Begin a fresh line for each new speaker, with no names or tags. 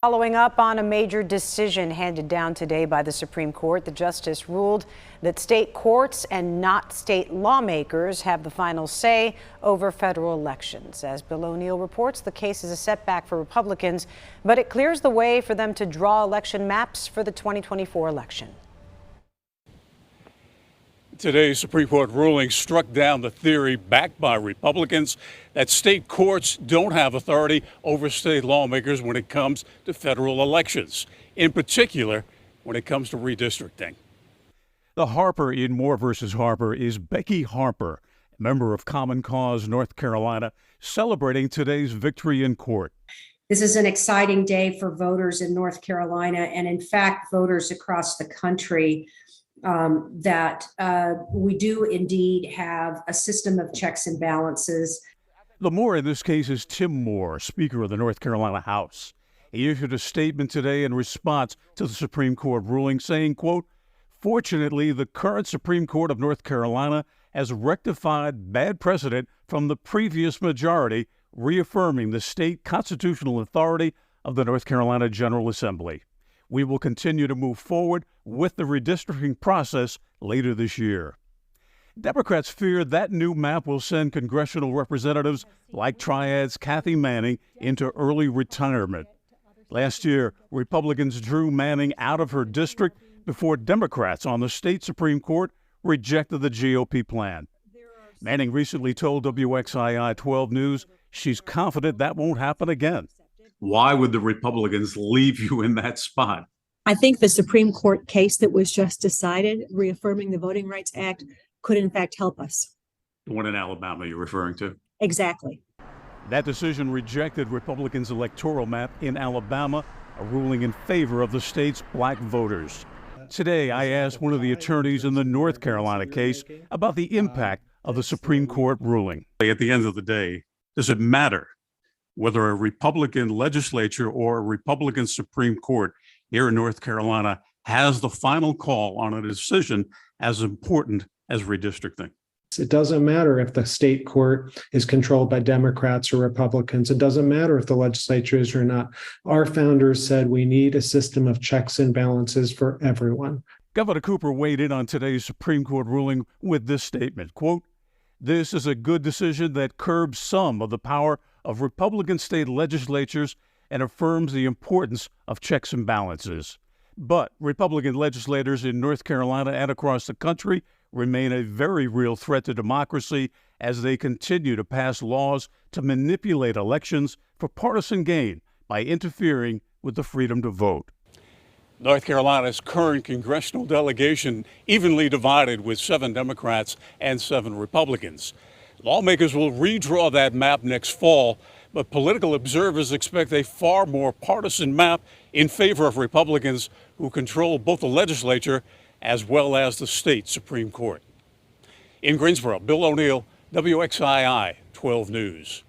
Following up on a major decision handed down today by the Supreme Court, the justice ruled that state courts and not state lawmakers have the final say over federal elections. As Bill O'Neill reports, the case is a setback for Republicans, but it clears the way for them to draw election maps for the 2024 election.
Today's Supreme Court ruling struck down the theory backed by Republicans that state courts don't have authority over state lawmakers when it comes to federal elections, in particular when it comes to redistricting.
The Harper in Moore versus Harper is Becky Harper, a member of Common Cause North Carolina, celebrating today's victory in court.
This is an exciting day for voters in North Carolina and, in fact, voters across the country. We do indeed have a system of checks and balances.
The Moore in this case is Tim Moore, Speaker of the North Carolina House. He issued a statement today in response to the Supreme Court ruling saying, quote, "Fortunately, the current Supreme Court of North Carolina has rectified bad precedent from the previous majority, reaffirming the state constitutional authority of the North Carolina General Assembly. We will continue to move forward with the redistricting process later this year." Democrats fear that new map will send congressional representatives like Triad's Kathy Manning into early retirement. Last year, Republicans drew Manning out of her district before Democrats on the state Supreme Court rejected the GOP plan. Manning recently told WXII 12 News she's confident that won't happen again.
Why would the Republicans leave you in that spot?
I think the Supreme Court case that was just decided, reaffirming the Voting Rights Act, could in fact help us.
The one in Alabama you're referring to?
Exactly.
That decision rejected Republicans' electoral map in Alabama, a ruling in favor of the state's black voters. Today, I asked one of the attorneys in the North Carolina case about the impact of the Supreme Court ruling.
At the end of the day, does it matter whether a Republican legislature or a Republican Supreme Court here in North Carolina has the final call on a decision as important as redistricting?
It doesn't matter if the state court is controlled by Democrats or Republicans. It doesn't matter if the legislature is or not. Our founders said we need a system of checks and balances for everyone.
Governor Cooper weighed in on today's Supreme Court ruling with this statement, quote, "This is a good decision that curbs some of the power of Republican state legislatures and affirms the importance of checks and balances. But Republican legislators in North Carolina and across the country remain a very real threat to democracy as they continue to pass laws to manipulate elections for partisan gain by interfering with the freedom to vote."
North Carolina's current congressional delegation evenly divided with 7 Democrats and 7 Republicans. Lawmakers will redraw that map next fall, but political observers expect a far more partisan map in favor of Republicans who control both the legislature as well as the state Supreme Court. In Greensboro, Bill O'Neill, WXII 12 News.